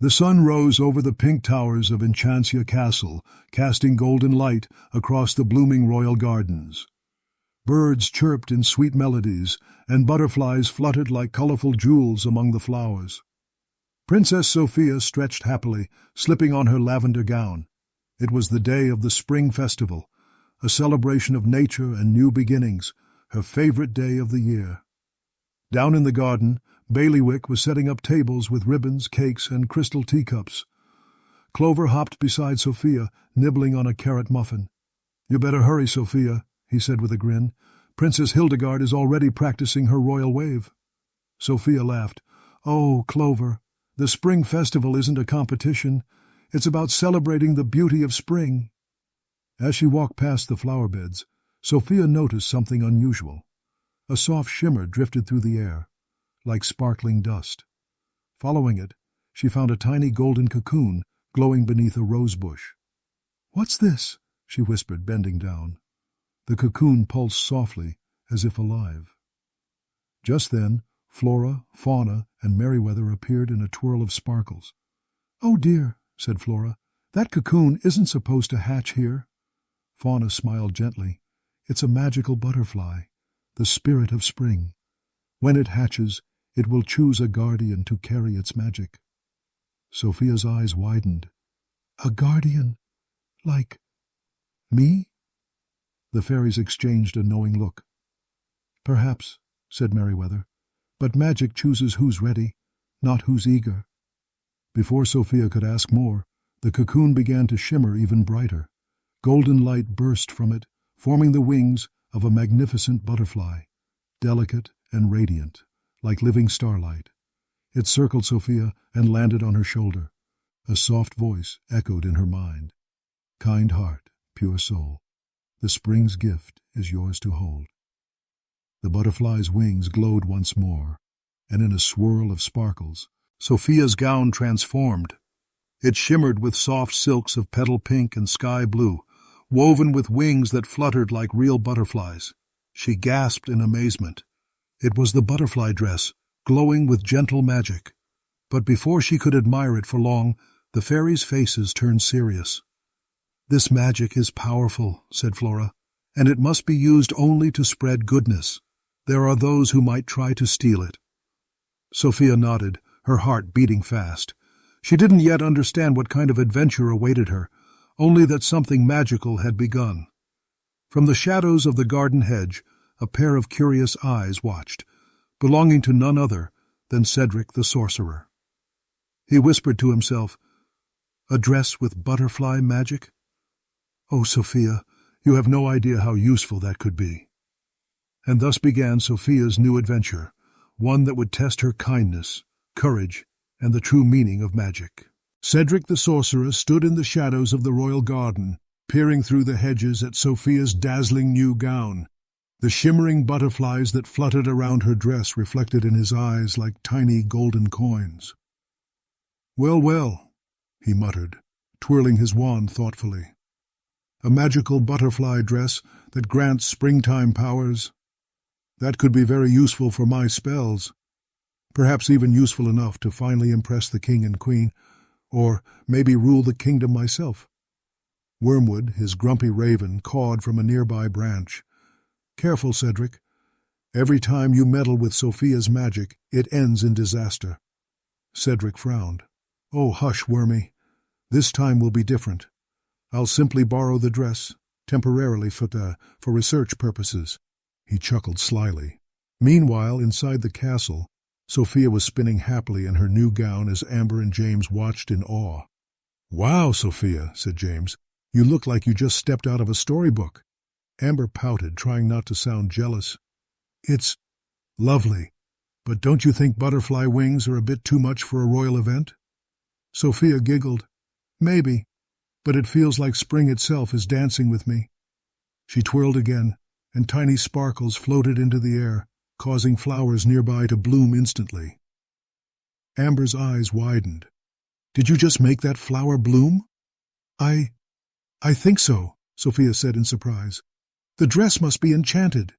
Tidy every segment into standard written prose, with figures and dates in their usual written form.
The sun rose over the pink towers of Enchanted Castle, casting golden light across the blooming royal gardens. Birds chirped in sweet melodies, and butterflies fluttered like colorful jewels among the flowers. Princess Sofia stretched happily, slipping on her lavender gown. It was the day of the spring festival, a celebration of nature and new beginnings, her favorite day of the year. Down in the garden, Bailiwick was setting up tables with ribbons, cakes, and crystal teacups. Clover hopped beside Sophia, nibbling on a carrot muffin. "You better hurry, Sophia," he said with a grin. "Princess Hildegard is already practicing her royal wave." Sophia laughed. "Oh, Clover, the spring festival isn't a competition. It's about celebrating the beauty of spring." As she walked past the flower beds, Sophia noticed something unusual. A soft shimmer drifted through the air, like sparkling dust. Following it, she found a tiny golden cocoon glowing beneath a rose bush. "What's this?" she whispered, bending down. The cocoon pulsed softly, as if alive. Just then, Flora, Fauna, and Merryweather appeared in a twirl of sparkles. "Oh dear," said Flora, "that cocoon isn't supposed to hatch here." Fauna smiled gently. "It's a magical butterfly, the spirit of spring. When it hatches, it will choose a guardian to carry its magic." Sophia's eyes widened. "A guardian? Like me?" The fairies exchanged a knowing look. "Perhaps," said Merryweather, "but magic chooses who's ready, not who's eager." Before Sophia could ask more, the cocoon began to shimmer even brighter. Golden light burst from it, forming the wings of a magnificent butterfly, delicate and radiant, like living starlight. It circled Sophia and landed on her shoulder. A soft voice echoed in her mind. "Kind heart, pure soul, the spring's gift is yours to hold." The butterfly's wings glowed once more, and in a swirl of sparkles, Sophia's gown transformed. It shimmered with soft silks of petal pink and sky blue, woven with wings that fluttered like real butterflies. She gasped in amazement. It was the butterfly dress, glowing with gentle magic. But before she could admire it for long, the fairies' faces turned serious. "This magic is powerful," said Flora, "and it must be used only to spread goodness. There are those who might try to steal it." Sophia nodded, her heart beating fast. She didn't yet understand what kind of adventure awaited her, only that something magical had begun. From the shadows of the garden hedge, a pair of curious eyes watched, belonging to none other than Cedric the sorcerer. He whispered to himself, "A dress with butterfly magic? Oh, Sophia, you have no idea how useful that could be." And thus began Sophia's new adventure, one that would test her kindness, courage, and the true meaning of magic. Cedric the sorcerer stood in the shadows of the royal garden, peering through the hedges at Sophia's dazzling new gown. The shimmering butterflies that fluttered around her dress reflected in his eyes like tiny golden coins. "Well, well," he muttered, twirling his wand thoughtfully. "A magical butterfly dress that grants springtime powers. That could be very useful for my spells. Perhaps even useful enough to finally impress the king and queen, or maybe rule the kingdom myself." Wormwood, his grumpy raven, cawed from a nearby branch. "Careful, Cedric. Every time you meddle with Sophia's magic, it ends in disaster." Cedric frowned. "Oh, hush, Wormy. This time will be different. I'll simply borrow the dress, temporarily for research purposes." He chuckled slyly. Meanwhile, inside the castle, Sophia was spinning happily in her new gown as Amber and James watched in awe. "Wow, Sophia," said James. "You look like you just stepped out of a storybook." Amber pouted, trying not to sound jealous. "It's lovely, but don't you think butterfly wings are a bit too much for a royal event?" Sophia giggled. "Maybe, but it feels like spring itself is dancing with me." She twirled again, and tiny sparkles floated into the air, causing flowers nearby to bloom instantly. Amber's eyes widened. "Did you just make that flower bloom?" I think so," Sophia said in surprise. "The dress must be enchanted."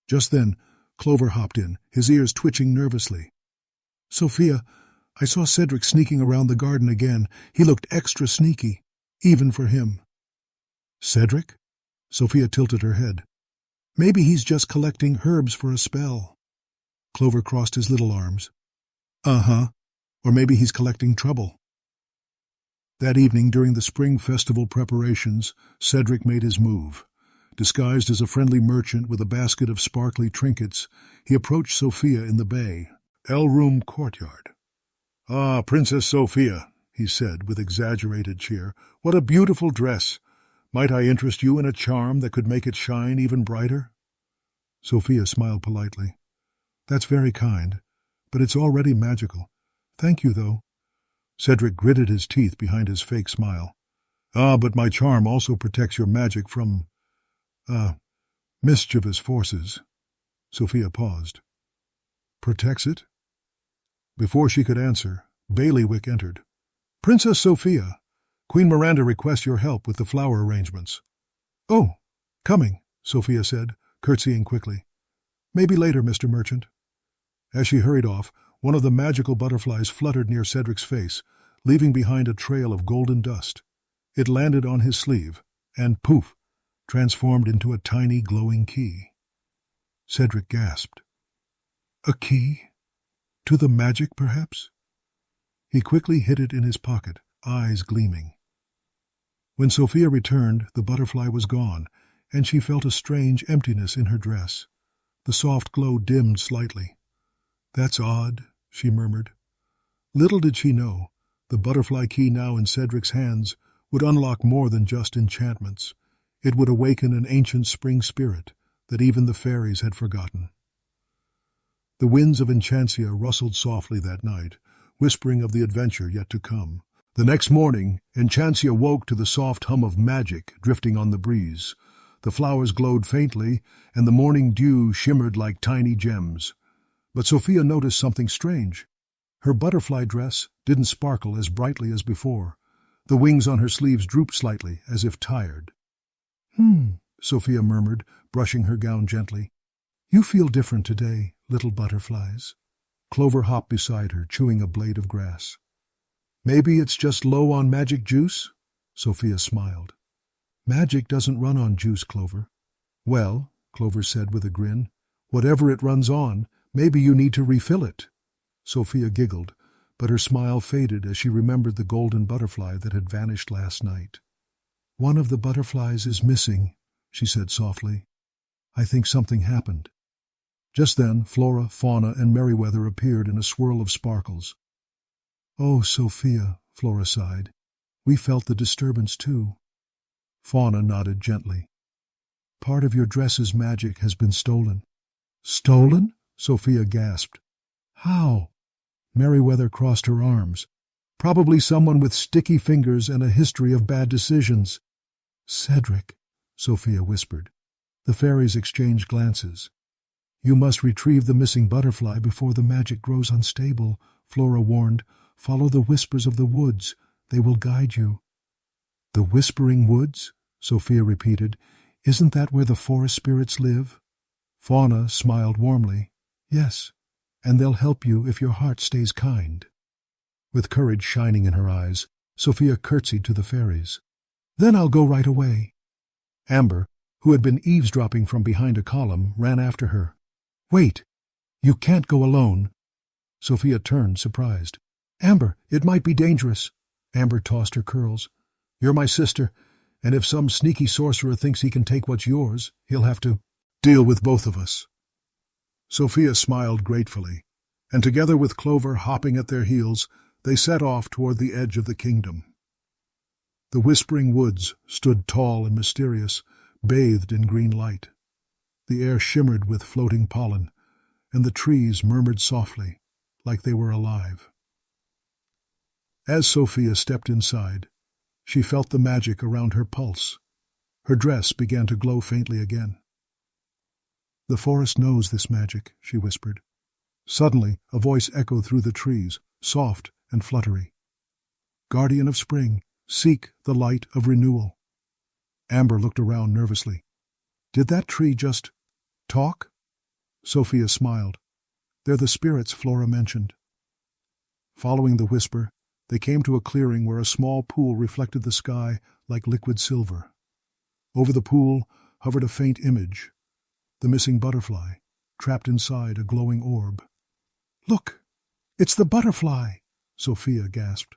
Just then, Clover hopped in, his ears twitching nervously. "Sophia, I saw Cedric sneaking around the garden again. He looked extra sneaky, even for him. Cedric? Sophia tilted her head. Maybe he's just collecting herbs for a spell. Clover crossed his little arms. Uh-huh. Or maybe he's collecting trouble. That evening, during the spring festival preparations, Cedric made his move. Disguised as a friendly merchant with a basket of sparkly trinkets, he approached Sophia in the bay, L-room courtyard. "Ah, Princess Sofia," he said with exaggerated cheer. "What a beautiful dress! Might I interest you in a charm that could make it shine even brighter?" Sophia smiled politely. "That's very kind, but it's already magical. Thank you, though." Cedric gritted his teeth behind his fake smile. "Ah, but my charm also protects your magic from, mischievous forces." Sophia paused. "Protects it?" Before she could answer, Bailiwick entered. "Princess Sofia, Queen Miranda requests your help with the flower arrangements." "Oh, coming," Sophia said, curtsying quickly. "Maybe later, Mr. Merchant." As she hurried off, one of the magical butterflies fluttered near Cedric's face, leaving behind a trail of golden dust. It landed on his sleeve, and poof, transformed into a tiny glowing key. Cedric gasped. A key? To the magic, perhaps? He quickly hid it in his pocket, eyes gleaming. When Sophia returned, the butterfly was gone, and she felt a strange emptiness in her dress. The soft glow dimmed slightly. "That's odd," she murmured. Little did she know, the butterfly key now in Cedric's hands would unlock more than just enchantments. It would awaken an ancient spring spirit that even the fairies had forgotten. The winds of Enchantia rustled softly that night, whispering of the adventure yet to come. The next morning, Enchantia woke to the soft hum of magic drifting on the breeze. The flowers glowed faintly, and the morning dew shimmered like tiny gems. But Sophia noticed something strange. Her butterfly dress didn't sparkle as brightly as before. The wings on her sleeves drooped slightly, as if tired. Sophia murmured, brushing her gown gently. "You feel different today, little butterflies." Clover hopped beside her, chewing a blade of grass. "Maybe it's just low on magic juice?" Sophia smiled. "Magic doesn't run on juice, Clover." "Well," Clover said with a grin, "whatever it runs on, maybe you need to refill it." Sophia giggled, but her smile faded as she remembered the golden butterfly that had vanished last night. "One of the butterflies is missing," she said softly. "I think something happened." Just then, Flora, Fauna, and Merryweather appeared in a swirl of sparkles. "Oh, Sophia," Flora sighed. "We felt the disturbance too." Fauna nodded gently. "Part of your dress's magic has been stolen." "Stolen?" Sophia gasped. "How?" Merryweather crossed her arms. "Probably someone with sticky fingers and a history of bad decisions." "Cedric," Sophia whispered. The fairies exchanged glances. "You must retrieve the missing butterfly before the magic grows unstable," Flora warned. "Follow the whispers of the woods. They will guide you." "The Whispering Woods?" Sophia repeated. "Isn't that where the forest spirits live?" Fauna smiled warmly. "Yes, and they'll help you if your heart stays kind." With courage shining in her eyes, Sophia curtsied to the fairies. "Then I'll go right away." Amber, who had been eavesdropping from behind a column, ran after her. "Wait! You can't go alone." Sophia turned, surprised. "Amber, it might be dangerous." Amber tossed her curls. "You're my sister, and if some sneaky sorcerer thinks he can take what's yours, he'll have to deal with both of us." Sophia smiled gratefully, and together with Clover hopping at their heels, they set off toward the edge of the kingdom. The Whispering Woods stood tall and mysterious, bathed in green light. The air shimmered with floating pollen, and the trees murmured softly, like they were alive. As Sophia stepped inside, she felt the magic around her pulse. Her dress began to glow faintly again. "The forest knows this magic," she whispered. Suddenly, a voice echoed through the trees, soft and fluttery. "Guardian of spring, seek the light of renewal." Amber looked around nervously. Did that tree just talk? Sophia smiled. "They're the spirits Flora mentioned." Following the whisper, they came to a clearing where a small pool reflected the sky like liquid silver. Over the pool hovered a faint image, the missing butterfly, trapped inside a glowing orb. "Look! It's the butterfly!" Sophia gasped.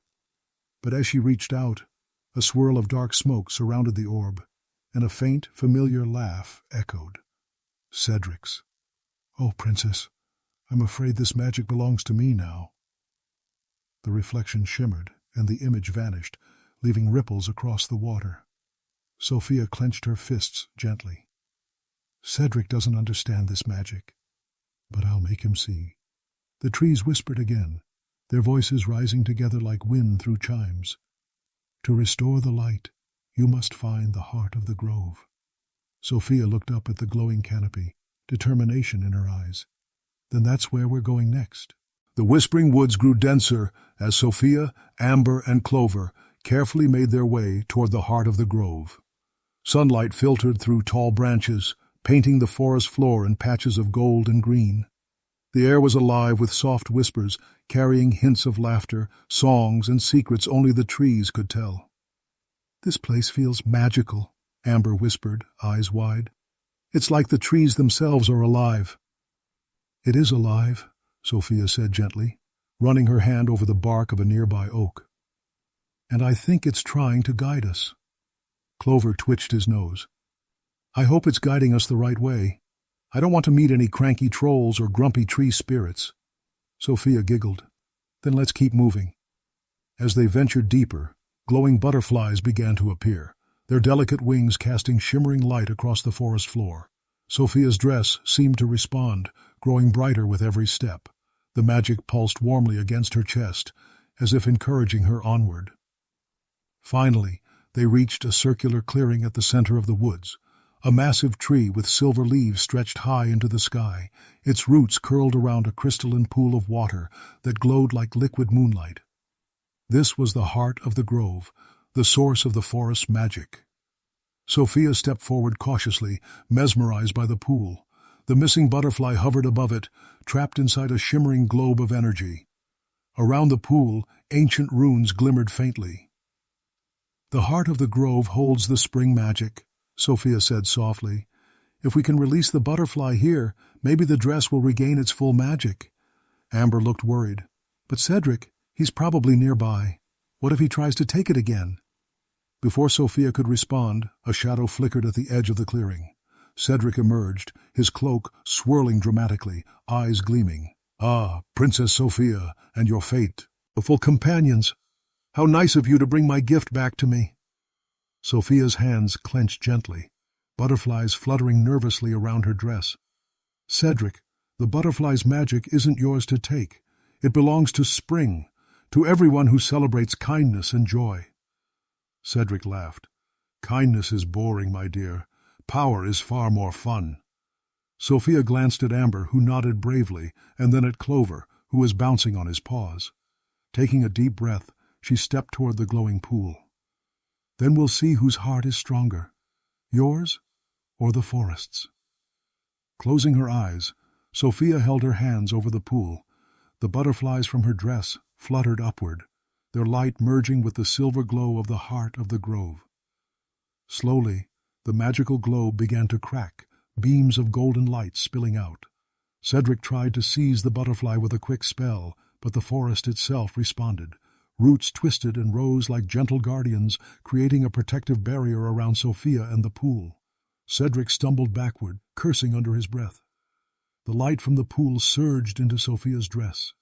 But as she reached out, a swirl of dark smoke surrounded the orb, and a faint, familiar laugh echoed. Cedric's. "Oh, Princess, I'm afraid this magic belongs to me now." The reflection shimmered, and the image vanished, leaving ripples across the water. Sophia clenched her fists gently. "Cedric doesn't understand this magic, but I'll make him see." The trees whispered again, their voices rising together like wind through chimes. "To restore the light, you must find the heart of the grove." Sophia looked up at the glowing canopy, determination in her eyes. "Then that's where we're going next." The whispering woods grew denser as Sophia, Amber, and Clover carefully made their way toward the heart of the grove. Sunlight filtered through tall branches, painting the forest floor in patches of gold and green. The air was alive with soft whispers, carrying hints of laughter, songs, and secrets only the trees could tell. "This place feels magical," Amber whispered, eyes wide. "It's like the trees themselves are alive." "It is alive," Sophia said gently, running her hand over the bark of a nearby oak. "And I think it's trying to guide us." Clover twitched his nose. "I hope it's guiding us the right way. I don't want to meet any cranky trolls or grumpy tree spirits." Sophia giggled. "Then let's keep moving." As they ventured deeper, glowing butterflies began to appear, their delicate wings casting shimmering light across the forest floor. Sophia's dress seemed to respond, growing brighter with every step. The magic pulsed warmly against her chest, as if encouraging her onward. Finally, they reached a circular clearing at the center of the woods. A massive tree with silver leaves stretched high into the sky, its roots curled around a crystalline pool of water that glowed like liquid moonlight. This was the heart of the grove, the source of the forest's magic. Sophia stepped forward cautiously, mesmerized by the pool. The missing butterfly hovered above it, trapped inside a shimmering globe of energy. Around the pool, ancient runes glimmered faintly. "The heart of the grove holds the spring magic," Sophia said softly. "If we can release the butterfly here, maybe the dress will regain its full magic." Amber looked worried. "But Cedric, he's probably nearby. What if he tries to take it again?" Before Sophia could respond, a shadow flickered at the edge of the clearing. Cedric emerged, his cloak swirling dramatically, eyes gleaming. "Ah, Princess Sofia, and your fate. Full companions. How nice of you to bring my gift back to me." Sophia's hands clenched gently, butterflies fluttering nervously around her dress. "Cedric, the butterfly's magic isn't yours to take. It belongs to spring, to everyone who celebrates kindness and joy." Cedric laughed. "Kindness is boring, my dear. Power is far more fun." Sophia glanced at Amber, who nodded bravely, and then at Clover, who was bouncing on his paws. Taking a deep breath, she stepped toward the glowing pool. "Then we'll see whose heart is stronger, yours or the forest's." Closing her eyes, Sophia held her hands over the pool. The butterflies from her dress fluttered upward, their light merging with the silver glow of the heart of the grove. Slowly, the magical globe began to crack, beams of golden light spilling out. Cedric tried to seize the butterfly with a quick spell, but the forest itself responded. Roots twisted and rose like gentle guardians, creating a protective barrier around Sophia and the pool. Cedric stumbled backward, cursing under his breath. The light from the pool surged into Sophia's dress.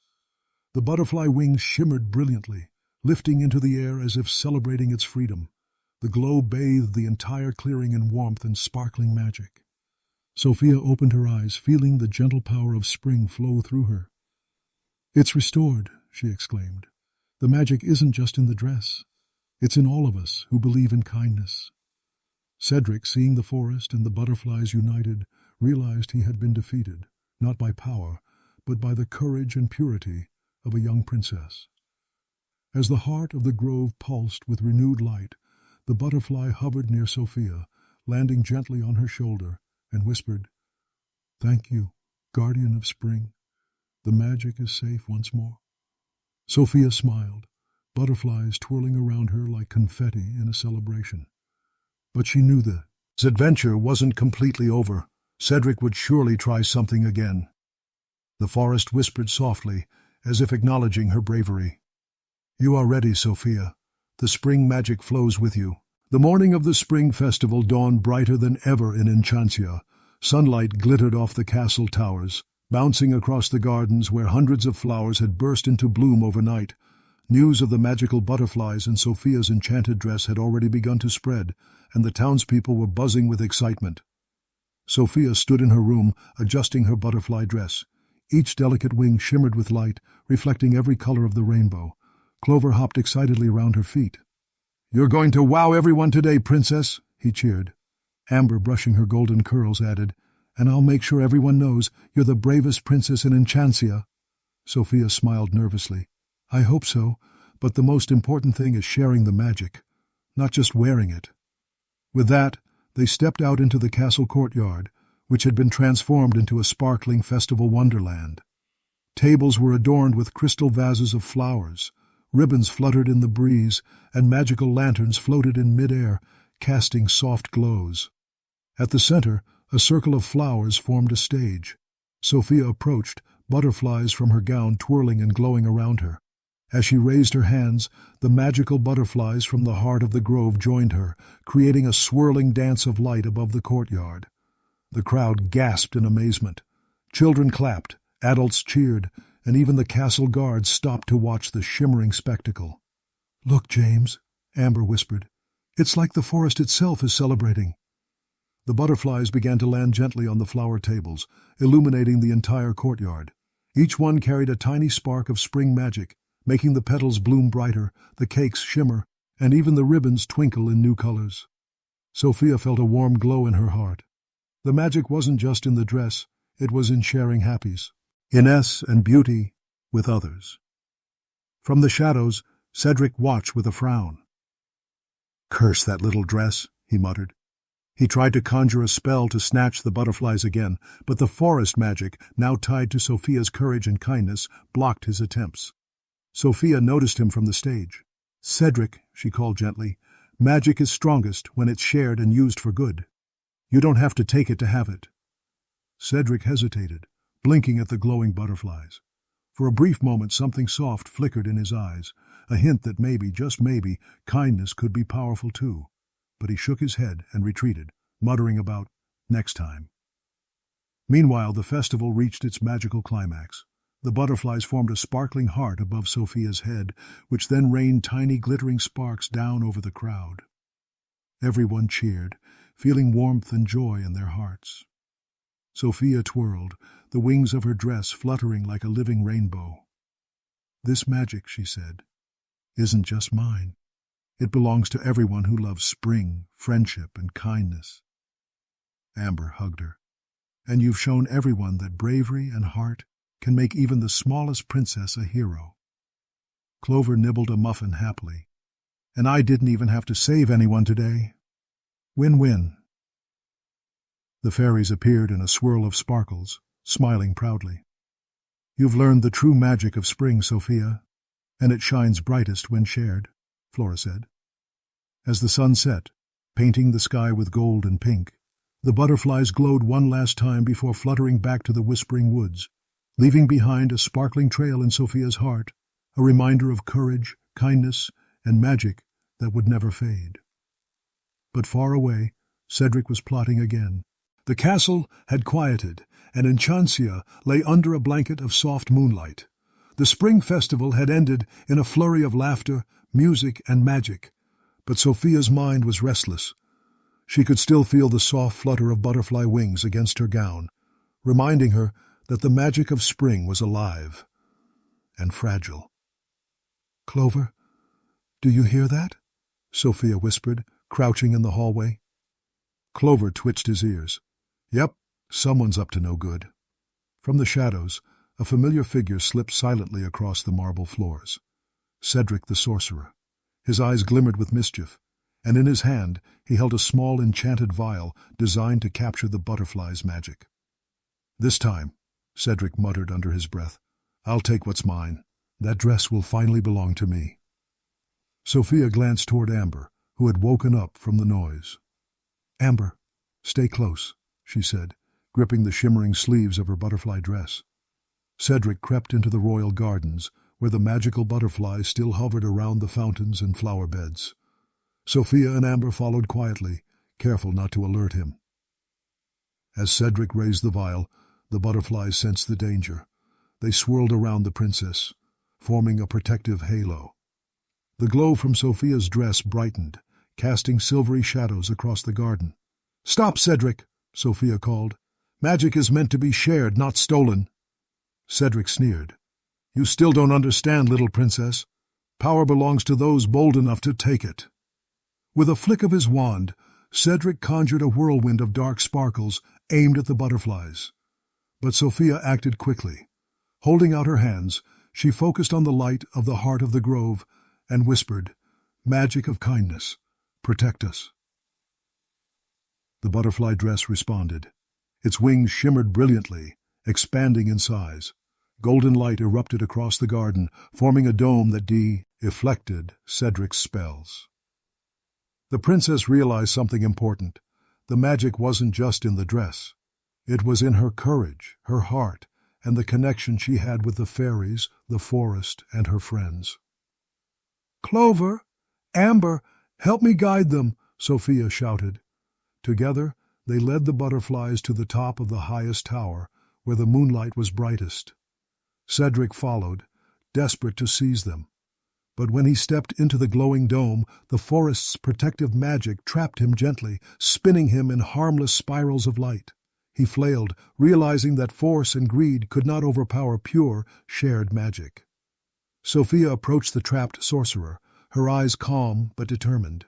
The butterfly wings shimmered brilliantly, lifting into the air as if celebrating its freedom. The glow bathed the entire clearing in warmth and sparkling magic. Sophia opened her eyes, feeling the gentle power of spring flow through her. "It's restored," she exclaimed. "The magic isn't just in the dress. It's in all of us who believe in kindness." Cedric, seeing the forest and the butterflies united, realized he had been defeated, not by power, but by the courage and purity of a young princess. As the heart of the grove pulsed with renewed light, the butterfly hovered near Sophia, landing gently on her shoulder, and whispered, "Thank you, guardian of spring. The magic is safe once more." Sophia smiled, butterflies twirling around her like confetti in a celebration. But she knew that his adventure wasn't completely over. Cedric would surely try something again. The forest whispered softly, as if acknowledging her bravery. "You are ready, Sophia. The spring magic flows with you." The morning of the spring festival dawned brighter than ever in Enchantia. Sunlight glittered off the castle towers, bouncing across the gardens where hundreds of flowers had burst into bloom overnight. News of the magical butterflies and Sophia's enchanted dress had already begun to spread, and the townspeople were buzzing with excitement. Sophia stood in her room, adjusting her butterfly dress. Each delicate wing shimmered with light, reflecting every color of the rainbow. Clover hopped excitedly around her feet. "You're going to wow everyone today, Princess," he cheered. Amber, brushing her golden curls, added, "And I'll make sure everyone knows you're the bravest princess in Enchantia." Sophia smiled nervously. "I hope so, but the most important thing is sharing the magic, not just wearing it." With that, they stepped out into the castle courtyard, which had been transformed into a sparkling festival wonderland. Tables were adorned with crystal vases of flowers, ribbons fluttered in the breeze, and magical lanterns floated in mid-air, casting soft glows. At the center, a circle of flowers formed a stage. Sophia approached, butterflies from her gown twirling and glowing around her. As she raised her hands, the magical butterflies from the heart of the grove joined her, creating a swirling dance of light above the courtyard. The crowd gasped in amazement. Children clapped, adults cheered, and even the castle guards stopped to watch the shimmering spectacle. "Look, James," Amber whispered. "It's like the forest itself is celebrating." The butterflies began to land gently on the flower tables, illuminating the entire courtyard. Each one carried a tiny spark of spring magic, making the petals bloom brighter, the cakes shimmer, and even the ribbons twinkle in new colors. Sophia felt a warm glow in her heart. The magic wasn't just in the dress, it was in sharing happiness, finesse and beauty with others. From the shadows, Cedric watched with a frown. "Curse that little dress," he muttered. He tried to conjure a spell to snatch the butterflies again, but the forest magic, now tied to Sophia's courage and kindness, blocked his attempts. Sophia noticed him from the stage. "Cedric," she called gently, "magic is strongest when it's shared and used for good. You don't have to take it to have it." Cedric hesitated, blinking at the glowing butterflies. For a brief moment something soft flickered in his eyes, a hint that maybe, just maybe, kindness could be powerful too. But he shook his head and retreated, muttering about next time. Meanwhile, the festival reached its magical climax. The butterflies formed a sparkling heart above Sophia's head, which then rained tiny glittering sparks down over the crowd. Everyone cheered, feeling warmth and joy in their hearts. Sophia twirled, the wings of her dress fluttering like a living rainbow. "This magic," she said, "isn't just mine. It belongs to everyone who loves spring, friendship, and kindness." Amber hugged her. "And you've shown everyone that bravery and heart can make even the smallest princess a hero." Clover nibbled a muffin happily. "And I didn't even have to save anyone today. Win-win." The fairies appeared in a swirl of sparkles, smiling proudly. "You've learned the true magic of spring, Sophia, and it shines brightest when shared," Flora said. As the sun set, painting the sky with gold and pink, the butterflies glowed one last time before fluttering back to the whispering woods, leaving behind a sparkling trail in Sophia's heart, a reminder of courage, kindness, and magic that would never fade. But far away, Cedric was plotting again. The castle had quieted, and Enchantia lay under a blanket of soft moonlight. The spring festival had ended in a flurry of laughter, music, and magic, but Sophia's mind was restless. She could still feel the soft flutter of butterfly wings against her gown, reminding her that the magic of spring was alive and fragile. "Clover, do you hear that?" Sophia whispered, crouching in the hallway. Clover twitched his ears. "Yep, someone's up to no good." From the shadows, a familiar figure slipped silently across the marble floors. Cedric the sorcerer. His eyes glimmered with mischief, and in his hand he held a small enchanted vial designed to capture the butterfly's magic. "This time," Cedric muttered under his breath, "I'll take what's mine. That dress will finally belong to me. Sophia glanced toward Amber, who had woken up from the noise. Amber, stay close, she said, gripping the shimmering sleeves of her butterfly dress. Cedric crept into the royal gardens, where the magical butterflies still hovered around the fountains and flower beds. Sophia and Amber followed quietly, careful not to alert him. As Cedric raised the vial, the butterflies sensed the danger. They swirled around the princess, forming a protective halo. The glow from Sophia's dress brightened, casting silvery shadows across the garden. "Stop, Cedric!" Sophia called. "Magic is meant to be shared, not stolen." Cedric sneered. "You still don't understand, little princess. Power belongs to those bold enough to take it." With a flick of his wand, Cedric conjured a whirlwind of dark sparkles aimed at the butterflies. But Sophia acted quickly. Holding out her hands, she focused on the light of the heart of the grove and whispered, "Magic of kindness, protect us." The butterfly dress responded. Its wings shimmered brilliantly, expanding in size. Golden light erupted across the garden, forming a dome that deflected Cedric's spells. The princess realized something important. The magic wasn't just in the dress. It was in her courage, her heart, and the connection she had with the fairies, the forest, and her friends. "Clover! Amber! Help me guide them!" Sophia shouted. Together, they led the butterflies to the top of the highest tower, where the moonlight was brightest. Cedric followed, desperate to seize them. But when he stepped into the glowing dome, the forest's protective magic trapped him gently, spinning him in harmless spirals of light. He flailed, realizing that force and greed could not overpower pure, shared magic. Sophia approached the trapped sorcerer, her eyes calm but determined.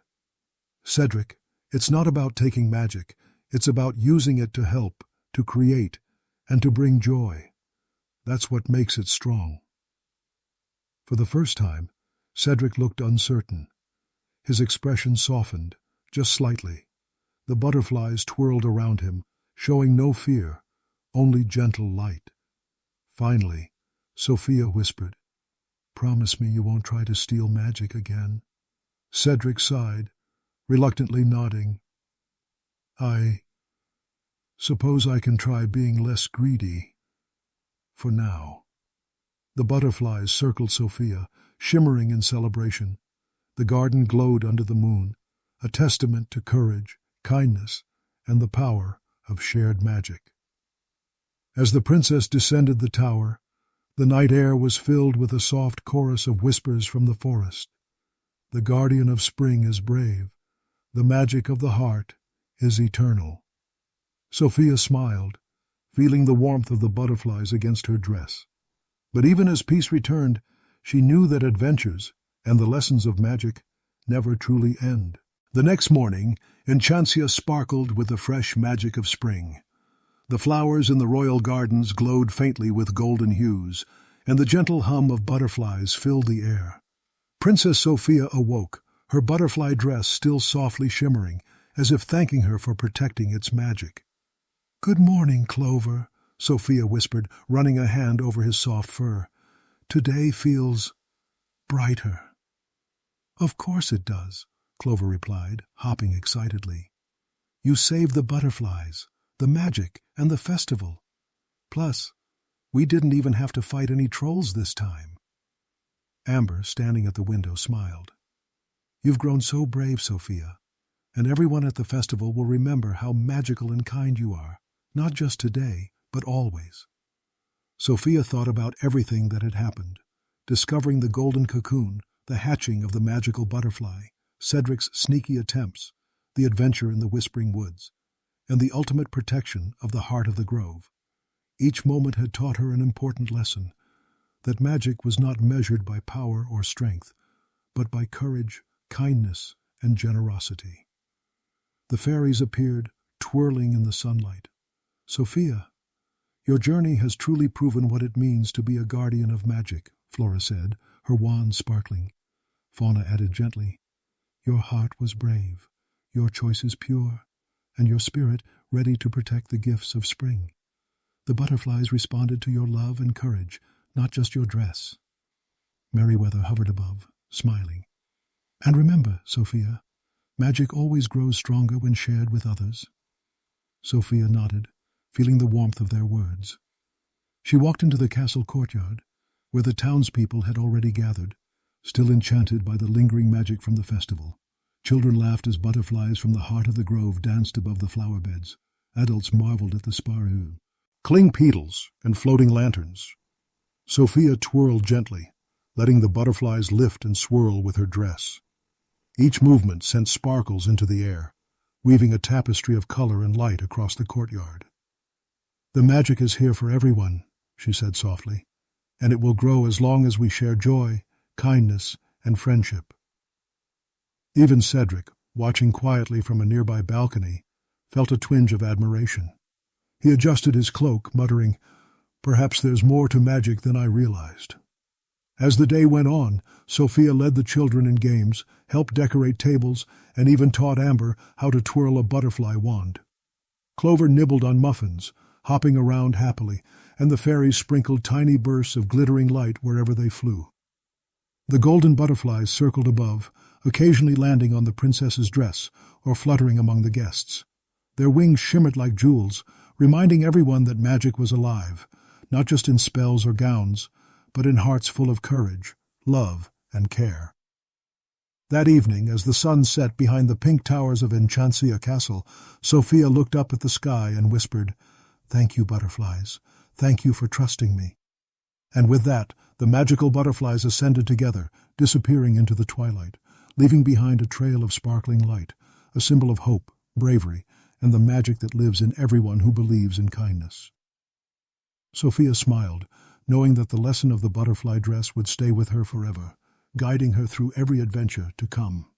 "Cedric, it's not about taking magic. It's about using it to help, to create, and to bring joy. That's what makes it strong." For the first time, Cedric looked uncertain. His expression softened, just slightly. The butterflies twirled around him, showing no fear, only gentle light. Finally, Sophia whispered, "Promise me you won't try to steal magic again." Cedric sighed, reluctantly nodding. "I suppose I can try being less greedy. For now." The butterflies circled Sophia, shimmering in celebration. The garden glowed under the moon, a testament to courage, kindness, and the power of shared magic. As the princess descended the tower, the night air was filled with a soft chorus of whispers from the forest. "The guardian of spring is brave. The magic of the heart is eternal." Sophia smiled, feeling the warmth of the butterflies against her dress. But even as peace returned, she knew that adventures and the lessons of magic never truly end. The next morning, Enchanted sparkled with the fresh magic of spring. The flowers in the royal gardens glowed faintly with golden hues, and the gentle hum of butterflies filled the air. Princess Sophia awoke, her butterfly dress still softly shimmering, as if thanking her for protecting its magic. "Good morning, Clover," Sophia whispered, running a hand over his soft fur. "Today feels brighter." "Of course it does," Clover replied, hopping excitedly. "You saved the butterflies, the magic, and the festival. Plus, we didn't even have to fight any trolls this time." Amber, standing at the window, smiled. "You've grown so brave, Sophia, and everyone at the festival will remember how magical and kind you are, not just today, but always." Sophia thought about everything that had happened, discovering the golden cocoon, the hatching of the magical butterfly, Cedric's sneaky attempts, the adventure in the Whispering Woods, and the ultimate protection of the heart of the grove. Each moment had taught her an important lesson, that magic was not measured by power or strength, but by courage, kindness, and generosity. The fairies appeared, twirling in the sunlight. "Sophia, your journey has truly proven what it means to be a guardian of magic," Flora said, her wand sparkling. Fauna added gently, "Your heart was brave, your choices pure, and your spirit ready to protect the gifts of spring. The butterflies responded to your love and courage, not just your dress." Merryweather hovered above, smiling. And remember, Sophia, magic always grows stronger when shared with others. Sophia nodded, feeling the warmth of their words. She walked into the castle courtyard, where the townspeople had already gathered, still enchanted by the lingering magic from the festival. Children laughed as butterflies from the heart of the grove danced above the flower beds. Adults marveled at the sparrow, cling petals, and floating lanterns. Sophia twirled gently, letting the butterflies lift and swirl with her dress. Each movement sent sparkles into the air, weaving a tapestry of color and light across the courtyard. "The magic is here for everyone," she said softly, "and it will grow as long as we share joy, kindness, and friendship." Even Cedric, watching quietly from a nearby balcony, felt a twinge of admiration. He adjusted his cloak, muttering, "Perhaps there's more to magic than I realized." As the day went on, Sophia led the children in games, helped decorate tables, and even taught Amber how to twirl a butterfly wand. Clover nibbled on muffins, hopping around happily, and the fairies sprinkled tiny bursts of glittering light wherever they flew. The golden butterflies circled above, occasionally landing on the princess's dress or fluttering among the guests. Their wings shimmered like jewels, reminding everyone that magic was alive, not just in spells or gowns, but in hearts full of courage, love, and care. That evening, as the sun set behind the pink towers of Enchanted Castle, Sophia looked up at the sky and whispered, "Thank you, butterflies. Thank you for trusting me." And with that, the magical butterflies ascended together, disappearing into the twilight, leaving behind a trail of sparkling light, a symbol of hope, bravery, and the magic that lives in everyone who believes in kindness. Sophia smiled, knowing that the lesson of the butterfly dress would stay with her forever, guiding her through every adventure to come.